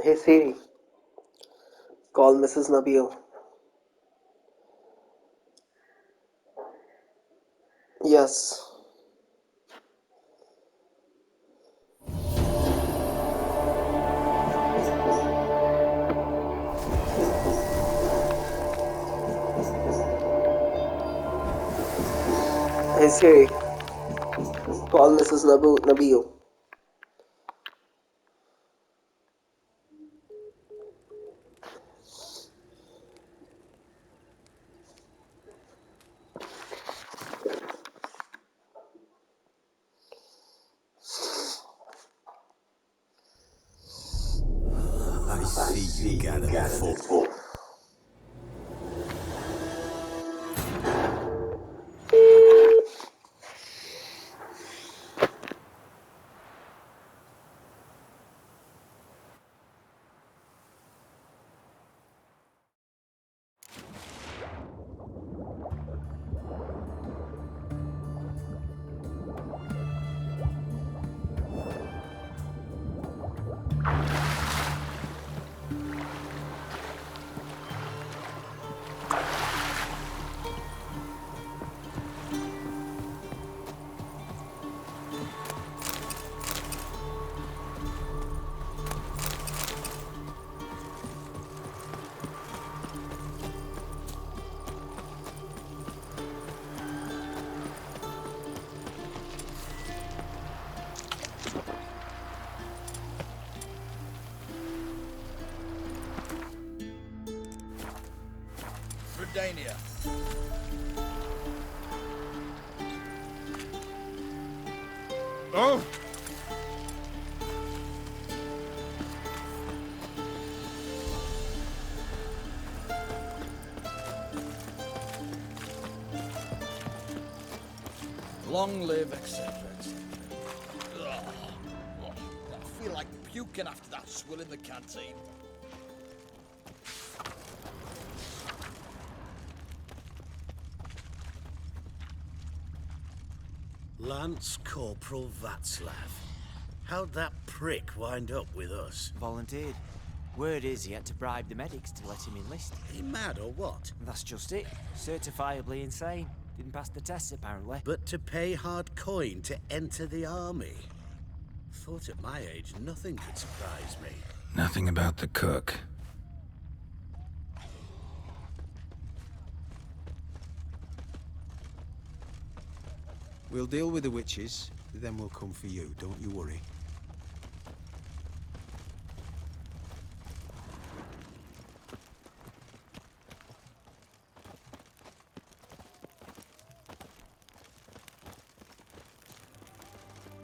Hey Siri, call Mrs. Nabil. Yes. Hey Siri, call Mrs. Nabil. I see you gathered the force. Verdania. Oh! Long live, etc., etc. I feel like puking after that swill in the canteen. Lance Corporal Václav. How'd that prick wind up with us? Volunteered. Word is he had to bribe the medics to let him enlist. He mad or what? That's just it. Certifiably insane. Didn't pass the tests, apparently. But to pay hard coin to enter the army? Thought at my age nothing could surprise me. Nothing about the cook. We'll deal with the witches, then we'll come for you, don't you worry.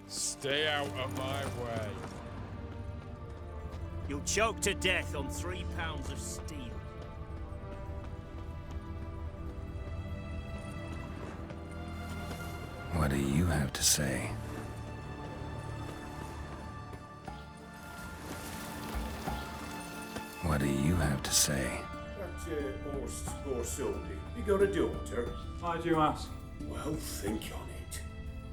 Stay out of my way. You'll choke to death on 3 pounds of steel. What do you have to say? What do you have to say? That or Sylvie, you got a daughter? Why do you ask? Well, think on it.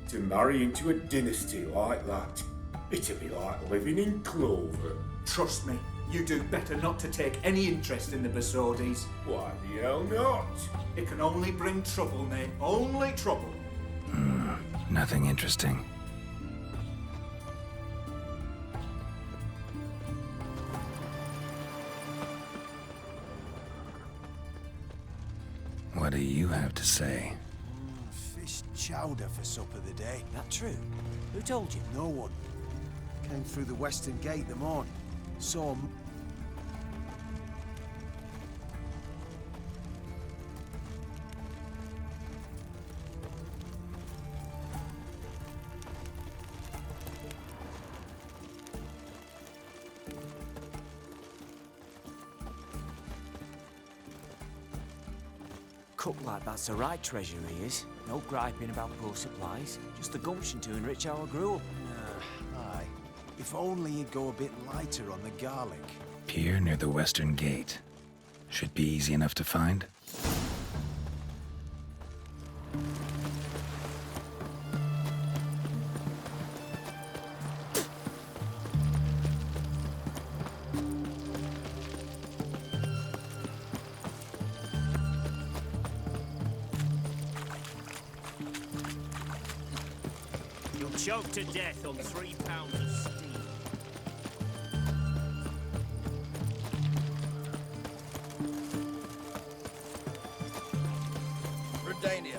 To marry into a dynasty like that, it'd be like living in clover. Trust me, you do better not to take any interest in the Basodis. Why the hell not? It can only bring trouble, mate. Only trouble. Nothing interesting. What do you have to say? Fish chowder for supper the day. That true? Who told you? No one. Came through the western gate the morning. Saw him. Cook like that's the right treasure he is. No griping about poor supplies. Just the gumption to enrich our gruel. Aye. If only he'd go a bit lighter on the garlic. Pier near the western gate. Should be easy enough to find. Choked to death on 3 pounds of steam. Redania.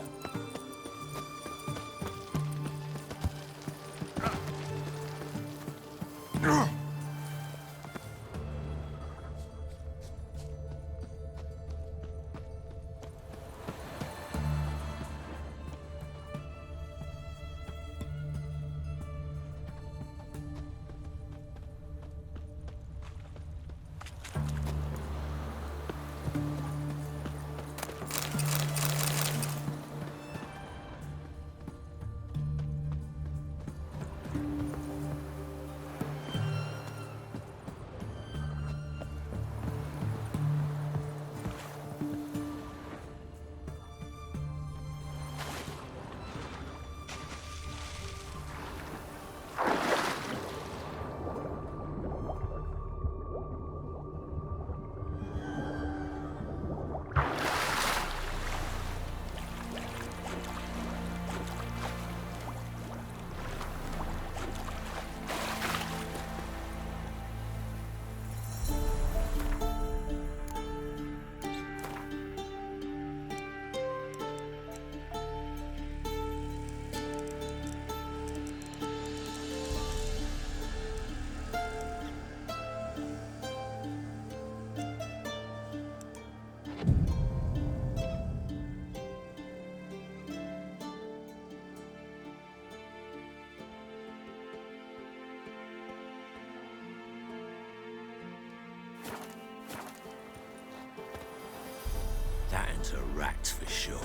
That ends a rat for sure.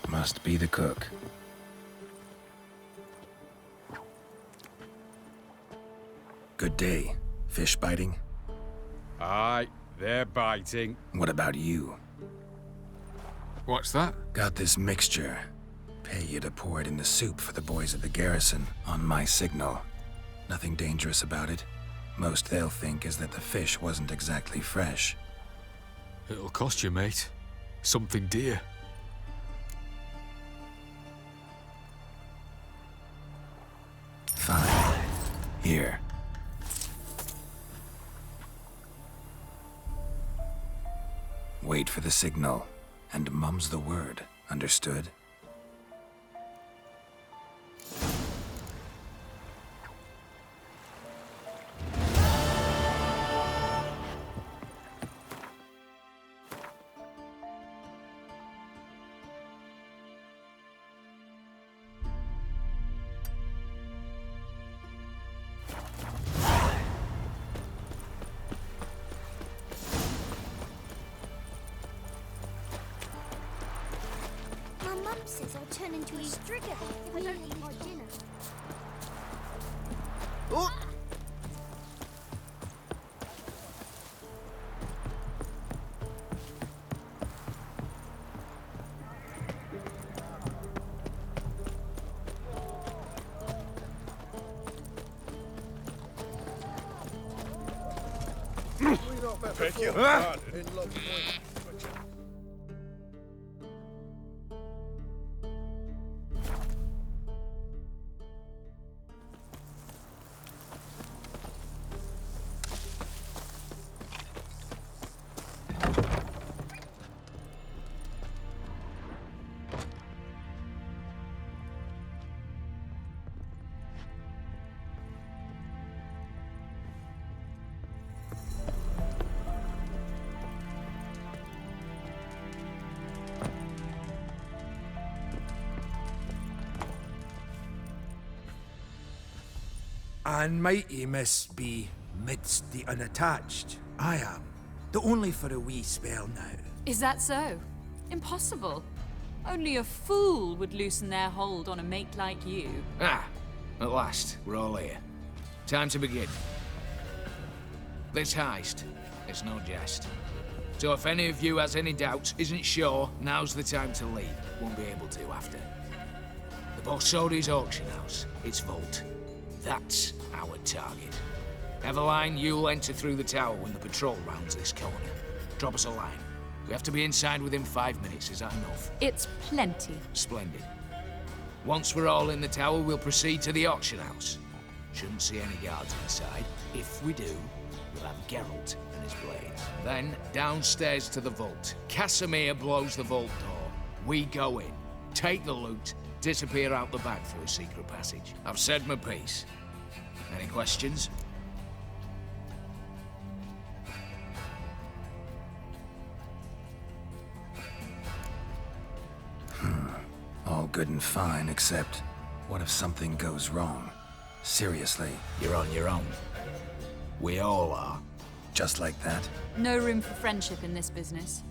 Must be the cook. Good day. Fish biting? Aye, they're biting. What about you? What's that? Got this mixture. Pay you to pour it in the soup for the boys of the garrison on my signal. Nothing dangerous about it. Most they'll think is that the fish wasn't exactly fresh. It'll cost you, mate. Something dear. Fine. Here. Wait for the signal, and mum's the word. Understood? My mum says I'll turn into a strigger if I don't eat my dinner. Beg your pardon. And mighty must be midst the unattached. I am, though only for a wee spell now. Is that so? Impossible. Only a fool would loosen their hold on a mate like you. Ah, at last, we're all here. Time to begin. This heist, it's no jest. So if any of you has any doubts, isn't sure, now's the time to leave. Won't be able to after. The Borsodi's auction house, its vault. That's our target. Eveline, you'll enter through the tower when the patrol rounds this corner. Drop us a line. We have to be inside within 5 minutes, is that enough? It's plenty. Splendid. Once we're all in the tower, we'll proceed to the auction house. Shouldn't see any guards inside. If we do, we'll have Geralt and his blades. Then, downstairs to the vault. Casimir blows the vault door. We go in, take the loot, disappear out the back through a secret passage. I've said my piece. Any questions? All good and fine, except what if something goes wrong? Seriously. You're on your own. We all are. Just like that? No room for friendship in this business.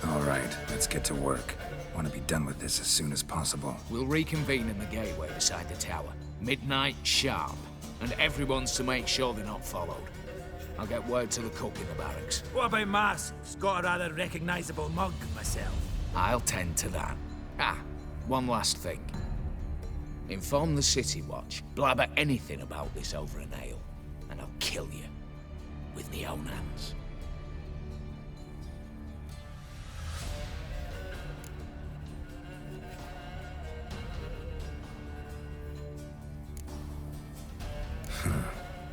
All right, let's get to work. Want to be done with this as soon as possible. We'll reconvene in the gateway beside the tower. Midnight sharp. And everyone's to make sure they're not followed. I'll get word to the cook in the barracks. What about masks? Got a rather recognizable mug myself. I'll tend to that. Ah, one last thing. Inform the City Watch. Blabber anything about this over an ale, and I'll kill you. With my own hands.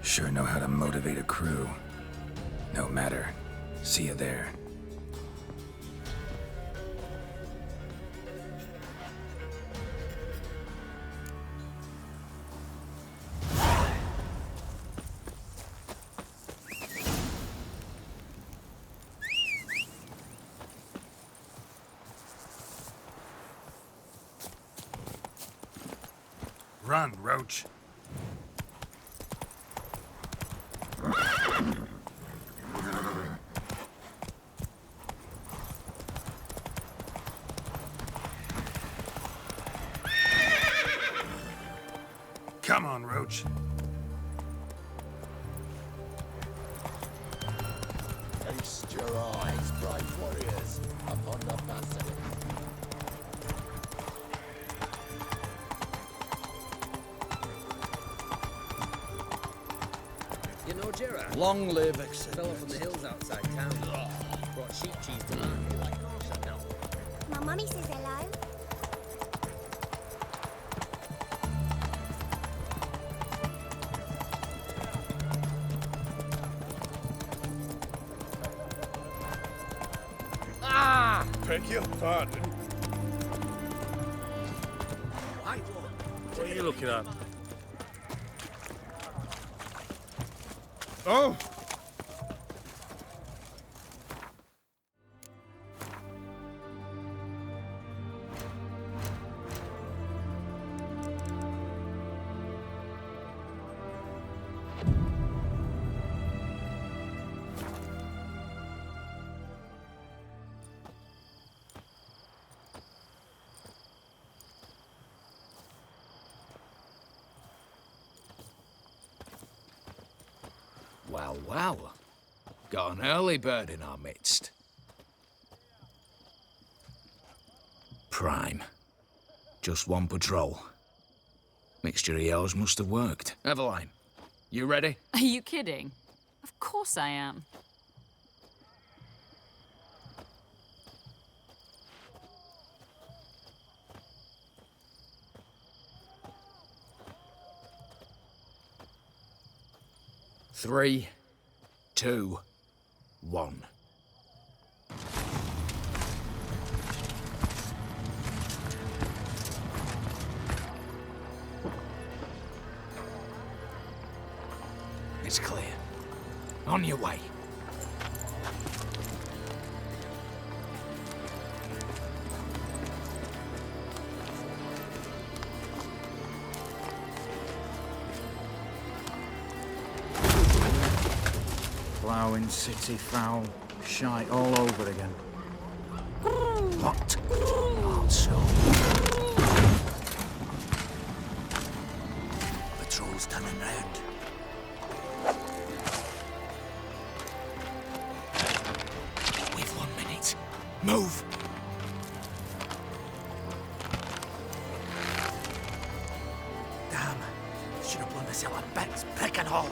Sure know how to motivate a crew. No matter. See you there. Run, Roach. Come on, Roach. Feast your eyes, brave warriors, upon the basilisk. You know Gerard? Long live Exodus. Fella from the hills outside town. Brought sheep cheese to market. Like, of course I know. My mummy says hello. Beg your pardon. What are you looking at? Oh! Well, well. Got an early bird in our midst. Prime. Just one patrol. Mixture of yours must have worked. Eveline, you ready? Are you kidding? Of course I am. Three, 2, 1. It's clear. On your way. Ploughing city foul, shite all over again. What? Not so. Patrol's turning round. We've 1 minute. Move! Damn. Should have blown this out of bits, prick and all.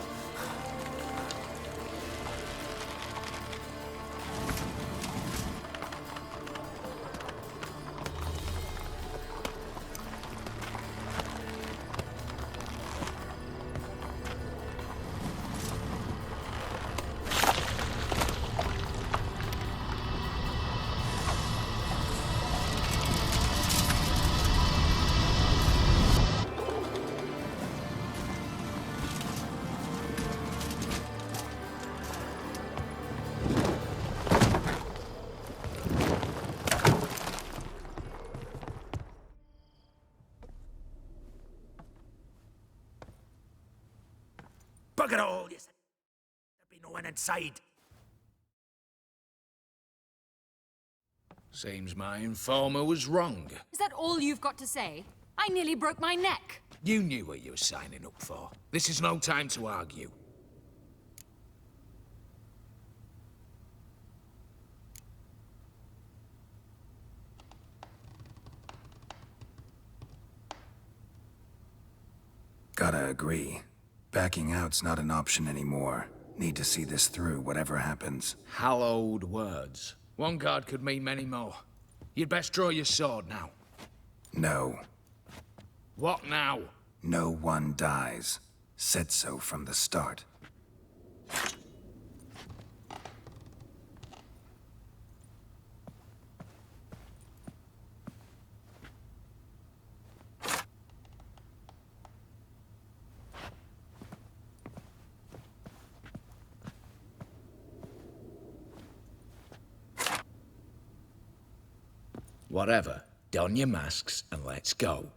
Bugger all, you said there'd be no one inside. Seems my informer was wrong. Is that all you've got to say? I nearly broke my neck. You knew what you were signing up for. This is no time to argue. Gotta agree. Backing out's not an option anymore. Need to see this through, whatever happens. Hallowed words. One guard could mean many more. You'd best draw your sword now. No. What now? No one dies. Said so from the start. Whatever. Don your masks and let's go.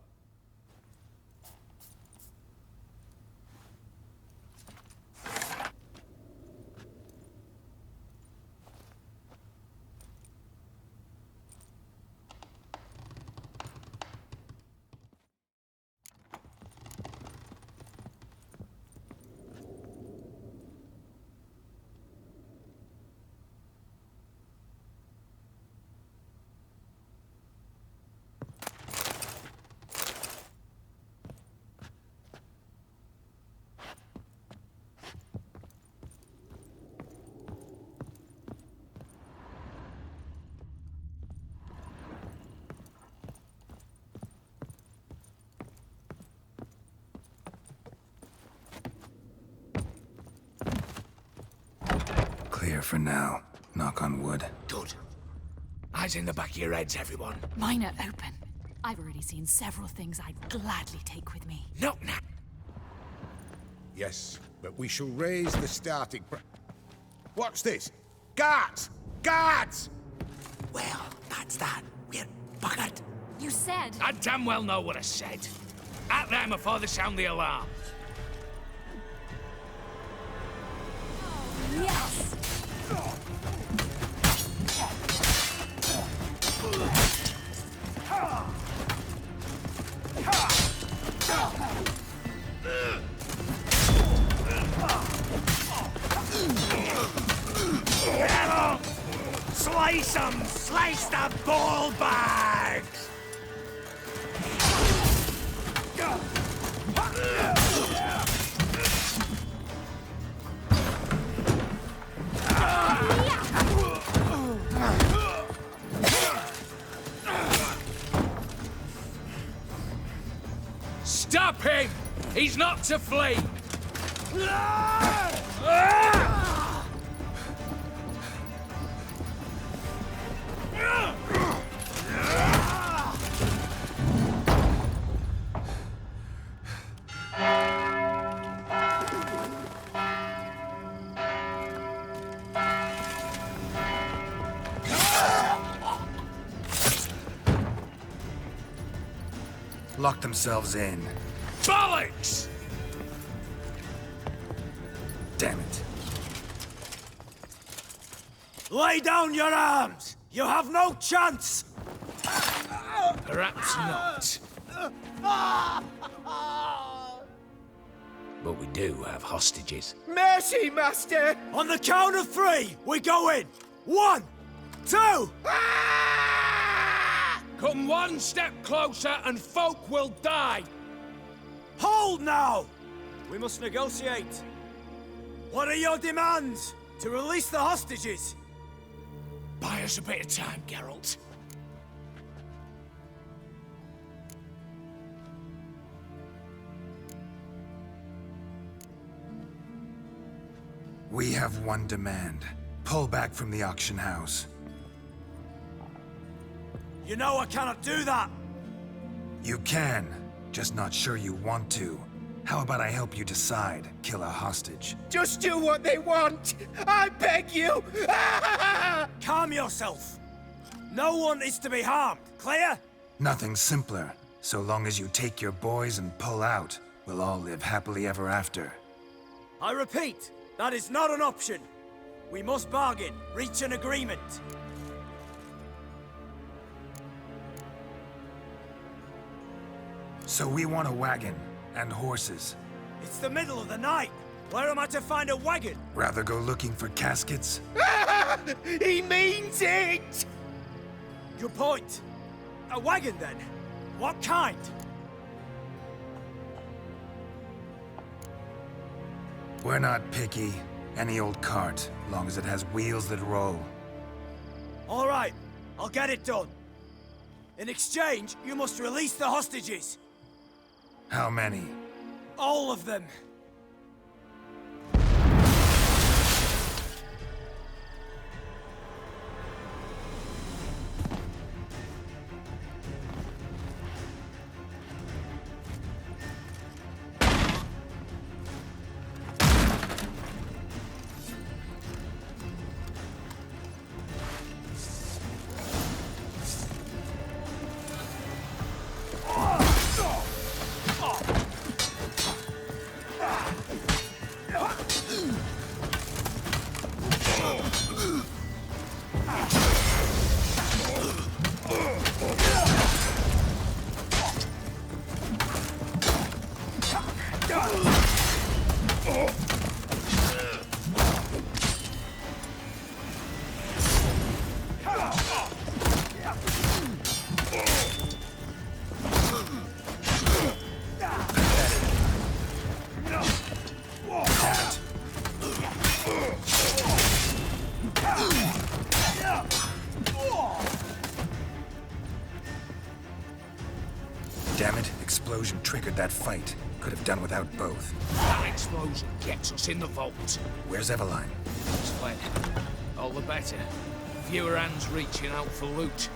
Clear for now. Knock on wood. Good. Eyes in the back of your heads, everyone. Mine are open. I've already seen several things I'd gladly take with me. No, no. Yes, but we shall raise the starting What's this? Guards! Guards! Well, that's that. We're buggered. You said... I damn well know what I said. At them before they sound the alarm. Yes! Hello! Slice 'em! Slice the ball bags! Stop him! He's not to flee! Lock themselves in. Bollocks! Damn it. Lay down your arms! You have no chance! Perhaps not. But we do have hostages. Mercy, Master! On the count of 3, we go in! 1, 2... Come one step closer and folk will die! Hold now! We must negotiate. What are your demands? To release the hostages? Buy us a bit of time, Geralt. We have one demand. Pull back from the auction house. You know I cannot do that! You can, just not sure you want to. How about I help you decide? Kill a hostage. Just do what they want! I beg you! Calm yourself. No one is to be harmed, clear? Nothing simpler. So long as you take your boys and pull out, we'll all live happily ever after. I repeat, that is not an option. We must bargain, reach an agreement. So we want a wagon and horses. It's the middle of the night. Where am I to find a wagon? Rather go looking for caskets? He means it! Good point. A wagon, then? What kind? We're not picky. Any old cart, long as it has wheels that roll. All right, I'll get it done. In exchange, you must release the hostages. How many? All of them. Damn it, explosion triggered that fight. Could have done without both. That explosion gets us in the vault. Where's Eveline? It's fled. All the better. Fewer hands reaching out for loot.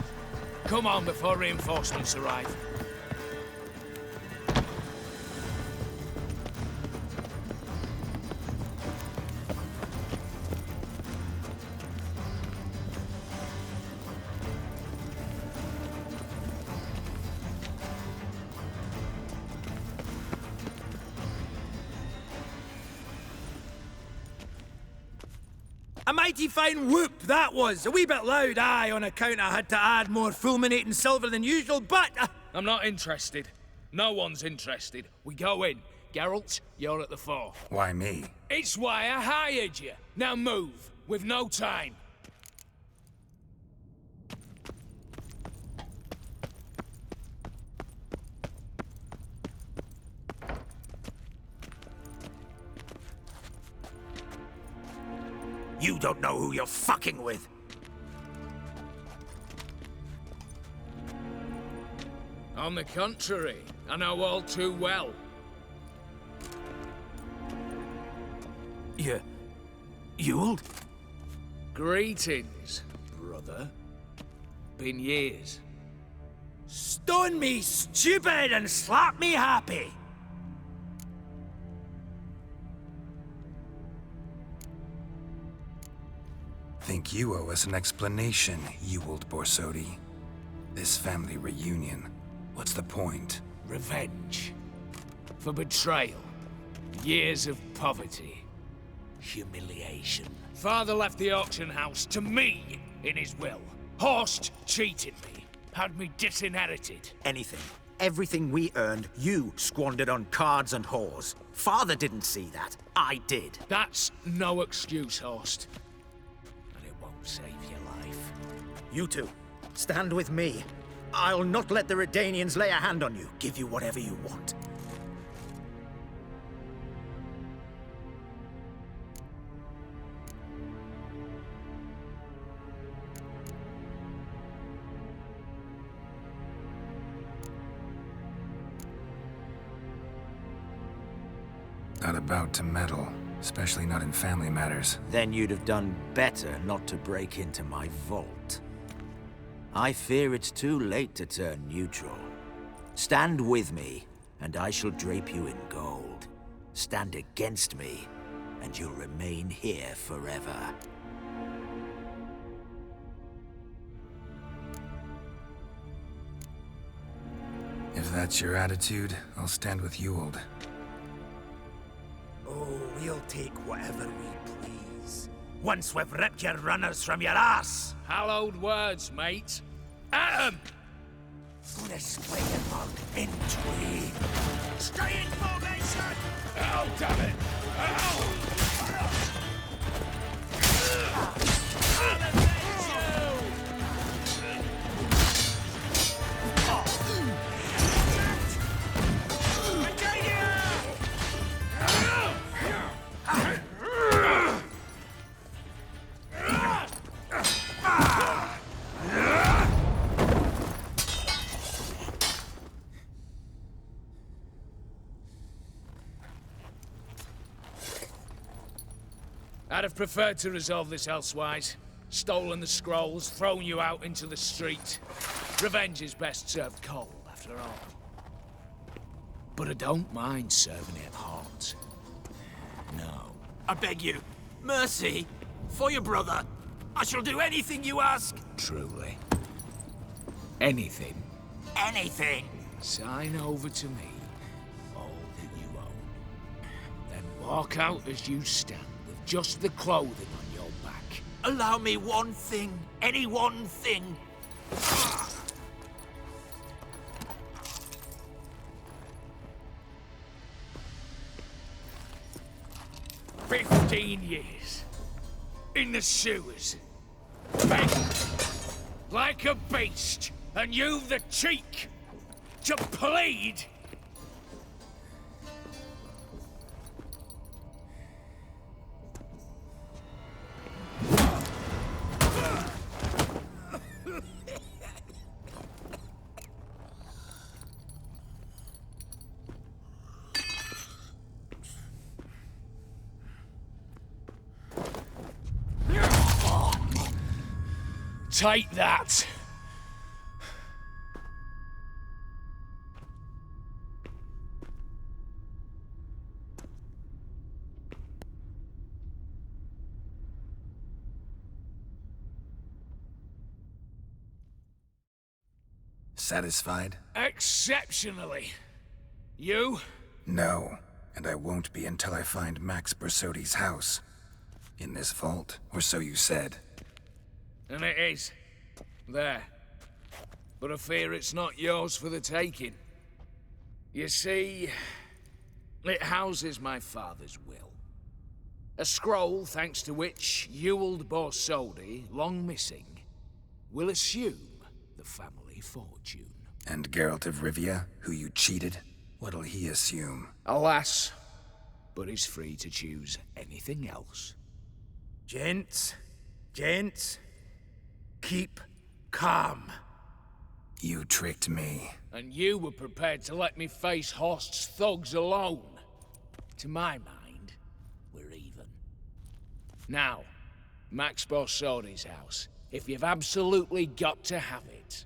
Come on before reinforcements arrive. A mighty fine whoop that was. A wee bit loud, aye, on account I had to add more fulminating silver than usual, but... I'm not interested. No one's interested. We go in. Geralt, you're at the fore. Why me? It's why I hired you. Now move. We've no time. You don't know who you're fucking with. On the contrary, I know all too well. Ewald? Greetings, brother. Been years. Stone me stupid and slap me happy. Think you owe us an explanation, Ewald Borsodi. This family reunion, what's the point? Revenge. For betrayal. Years of poverty. Humiliation. Father left the auction house to me in his will. Horst cheated me. Had me disinherited. Anything. Everything we earned, you squandered on cards and whores. Father didn't see that. I did. That's no excuse, Horst. And it won't save your life. You two, stand with me. I'll not let the Redanians lay a hand on you. Give you whatever you want. Not about to meddle, especially not in family matters. Then you'd have done better not to break into my vault. I fear it's too late to turn neutral. Stand with me, and I shall drape you in gold. Stand against me, and you'll remain here forever. If that's your attitude, I'll stand with Ewald. Oh, we we'll take whatever we please. Once we've ripped your runners from your ass! Hallowed words, mate. At 'em! Display your mark in between. Stay in formation! Oh, damn it! I'd have preferred to resolve this elsewise. Stolen the scrolls, thrown you out into the street. Revenge is best served cold, after all. But I don't mind serving it hot. No. I beg you, mercy, for your brother. I shall do anything you ask. Truly. Anything. Anything. Sign over to me all that you own. Then walk out as you stand, with just the clothing on your back. Allow me one thing, any one thing. 15 years. In the sewers. Begging. Like a beast. And you've the cheek to plead. Take that. Satisfied? Exceptionally. You? No, and I won't be until I find Max Bersodi's house. In this vault, or so you said. And it is. There. But I fear it's not yours for the taking. You see, it houses my father's will. A scroll thanks to which Ewald Borsodi, long missing, will assume the family fortune. And Geralt of Rivia, who you cheated, what'll he assume? Alas, but he's free to choose anything else. Gents, keep calm. You tricked me. And you were prepared to let me face Horst's thugs alone. To my mind, we're even. Now, Max Borsodi's house. If you've absolutely got to have it,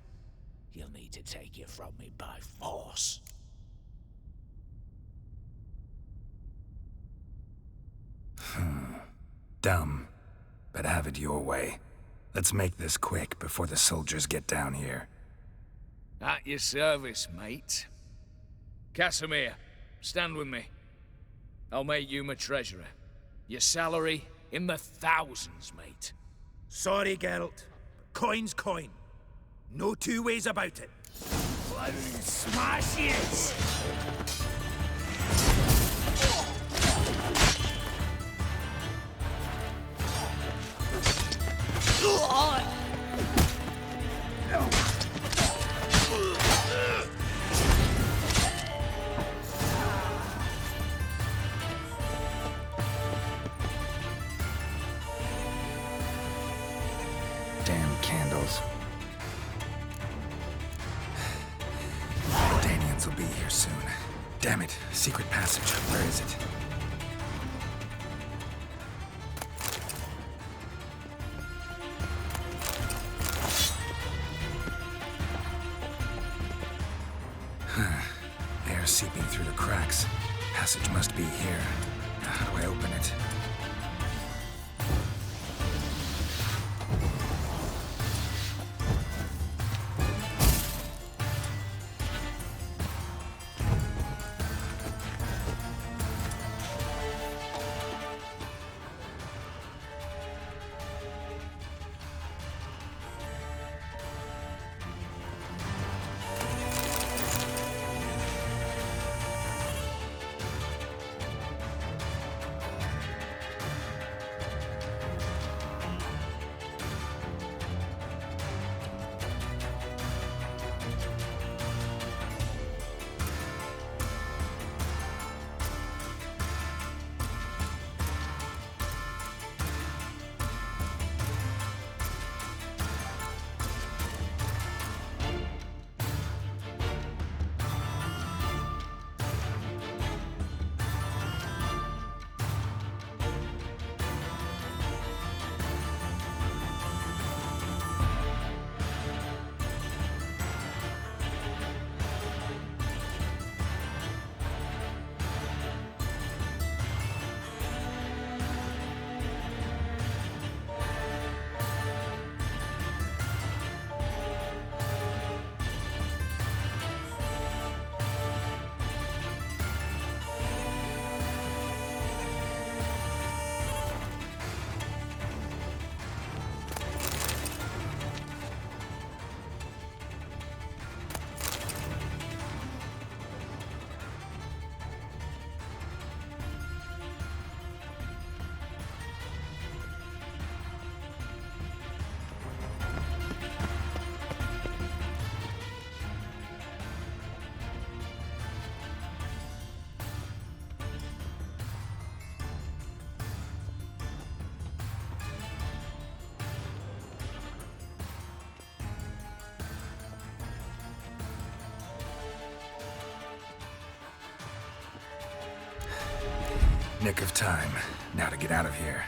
you'll need to take it from me by force. Dumb, but have it your way. Let's make this quick before the soldiers get down here. At your service, mate. Casimir, stand with me. I'll make you my treasurer. Your salary in the thousands, mate. Sorry, Geralt. Coin's coin. No two ways about it. Smash it! Damn candles. Danians will be here soon. Damn it, secret passage. Where is it? Air seeping through the cracks. Passage must be here. How do I open it? Nick of time. Now to get out of here.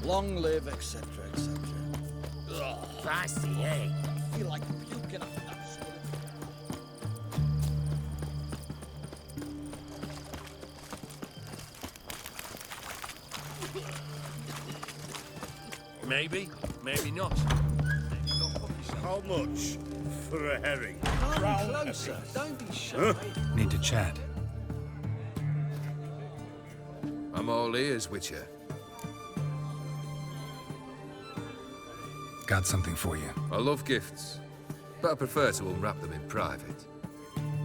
Long live, etc., etc. Fancy, eh? I feel like puking up that Maybe, maybe not. How much for a herring? Come closer. Don't be shy. Need to chat. I'm all ears, Witcher. Got something for you. I love gifts, but I prefer to unwrap them in private.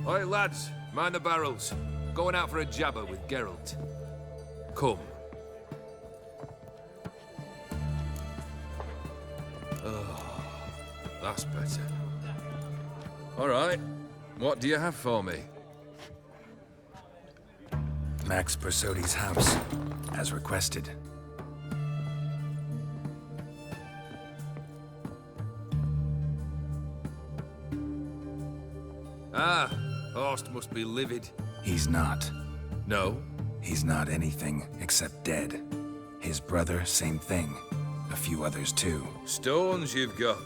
Oi, lads, mind the barrels. Going out for a jabber with Geralt. Come. Oh, that's better. All right, what do you have for me? Max Bersodi's house, as requested. Ah, Horst must be livid. He's not. No? He's not anything except dead. His brother, same thing. A few others too. Stones you've got.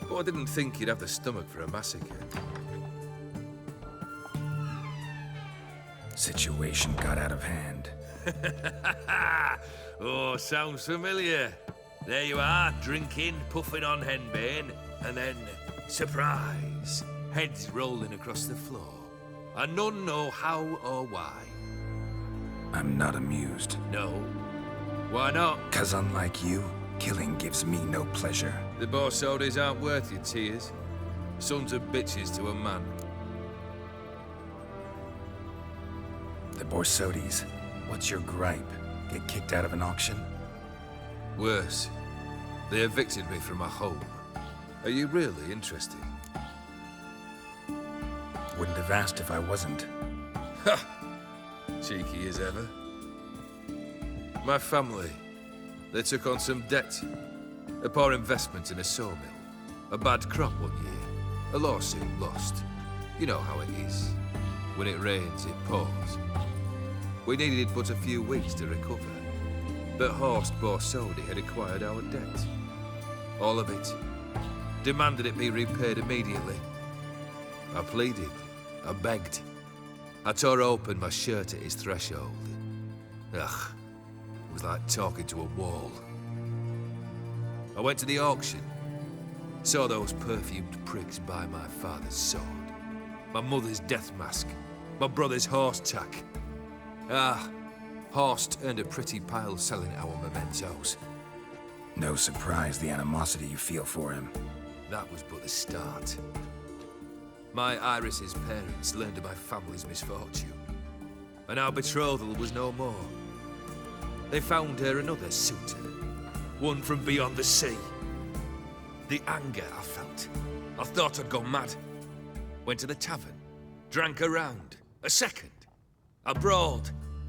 But I didn't think you'd have the stomach for a massacre. Situation got out of hand. Oh, sounds familiar. There you are, drinking, puffing on henbane, and then, surprise, heads rolling across the floor. And none know how or why. I'm not amused. No? Why not? 'Cause unlike you, killing gives me no pleasure. The Borsodis aren't worth your tears. Sons of bitches to a man. The Borsodis, what's your gripe? Get kicked out of an auction? Worse. They evicted me from my home. Are you really interested? Wouldn't have asked if I wasn't. Ha! Cheeky as ever. My family, they took on some debt. A poor investment in a sawmill. A bad crop one year. A lawsuit lost. You know how it is. When it rains, it pours. We needed but a few weeks to recover. But Horst Borsodi had acquired our debt. All of it. Demanded it be repaid immediately. I pleaded. I begged. I tore open my shirt at his threshold. Ugh. It was like talking to a wall. I went to the auction. Saw those perfumed pricks buy my father's sword. My mother's death mask. My brother's horse tack. Ah, Horst earned a pretty pile selling our mementos. No surprise the animosity you feel for him. That was but the start. My Iris's parents learned of my family's misfortune, and our betrothal was no more. They found her another suitor, one from beyond the sea. The anger I felt, I thought I'd gone mad. Went to the tavern, drank a round, a second, a brawl,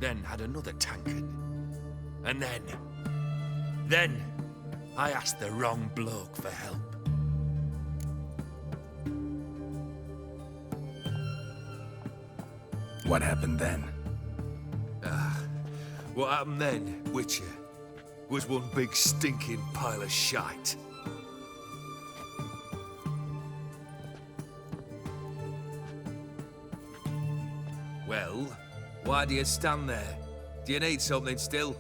then had another tankard. And then I asked the wrong bloke for help. What happened then? What happened then, Witcher, was one big stinking pile of shite. Well, why do you stand there? Do you need something still?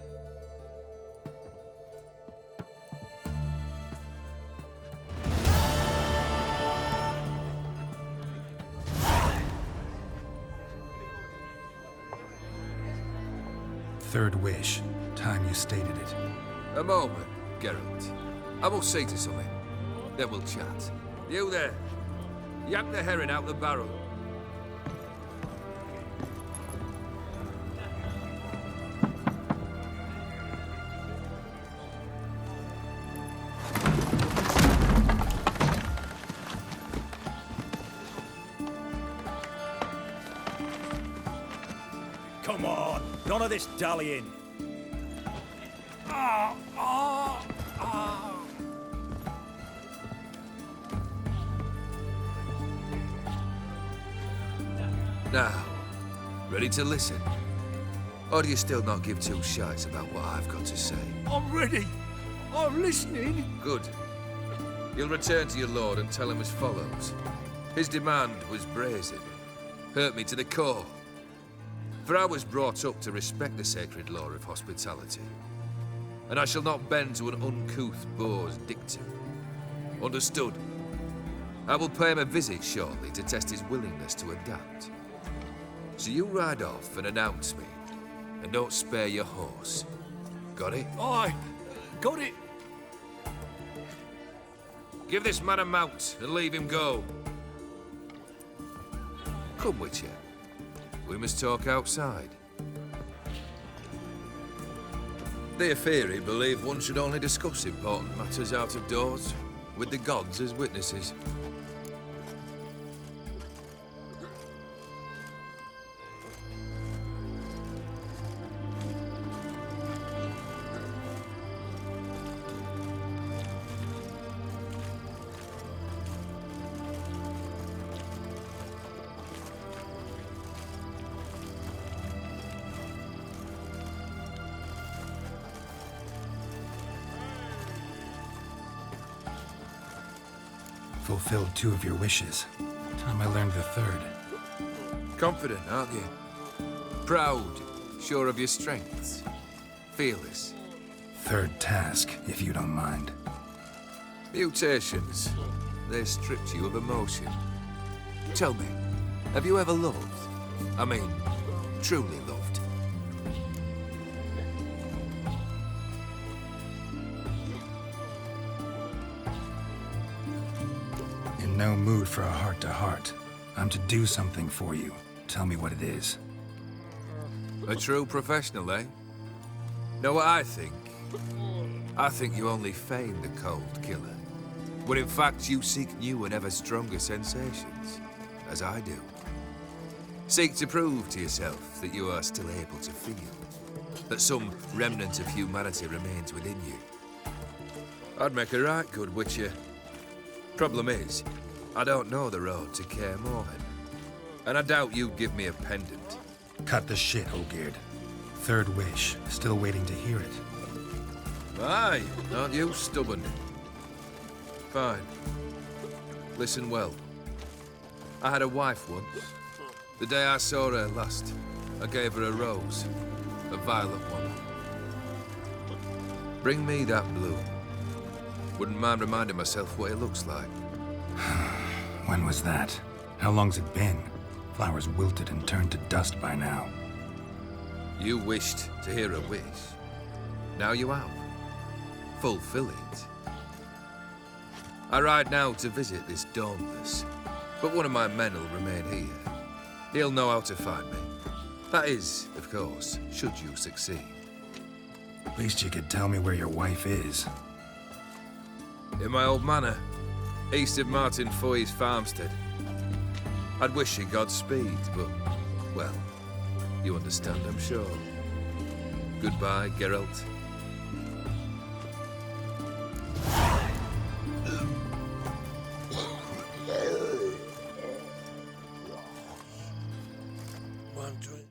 Third wish. Time you stated it. A moment, Geralt. I must see to something. Then we'll chat. You there. Yank the herring out the barrel. Come on, none of this dallying. Ah, ah, ah. Now, ready to listen? Or do you still not give two shites about what I've got to say? I'm ready. I'm listening. Good. You'll return to your lord and tell him as follows. His demand was brazen. Hurt me to the core. For I was brought up to respect the sacred law of hospitality. And I shall not bend to an uncouth boor's dictum. Understood? I will pay him a visit shortly to test his willingness to adapt. So you ride off and announce me, and don't spare your horse. Got it? Aye, got it. Give this man a mount and leave him go. Come, Witcher. We must talk outside. The Aetheri believe one should only discuss important matters out of doors, with the gods as witnesses. Fulfilled 2 of your wishes. Time I learned the 3rd. Confident, aren't you? Proud, sure of your strengths. Fearless. 3rd task, if you don't mind. Mutations. They stripped you of emotion. Tell me, have you ever loved? I mean, truly loved? In no mood for a heart-to-heart. I'm to do something for you. Tell me what it is. A true professional, eh? Know what I think? I think you only feign the cold killer. When in fact you seek new and ever stronger sensations, as I do. Seek to prove to yourself that you are still able to feel. That some remnant of humanity remains within you. I'd make a right good Witcher. Problem is, I don't know the road to Kaer Morhen. And I doubt you'd give me a pendant. Cut the shit, Olgierd. 3rd wish. Still waiting to hear it. Aye, aren't you stubborn? Fine. Listen well. I had a wife once. The day I saw her last, I gave her a rose. A violet one. Bring me that bloom. Wouldn't mind reminding myself what it looks like. When was that? How long's it been? Flowers wilted and turned to dust by now. You wished to hear a wish. Now you have. Fulfill it. I ride now to visit this Dauntless, but one of my men will remain here. He'll know how to find me. That is, of course, should you succeed. At least you could tell me where your wife is. In my old manor, east of Martin Foy's farmstead. I'd wish you Godspeed, but, well, you understand, I'm sure. Goodbye, Geralt. One, two.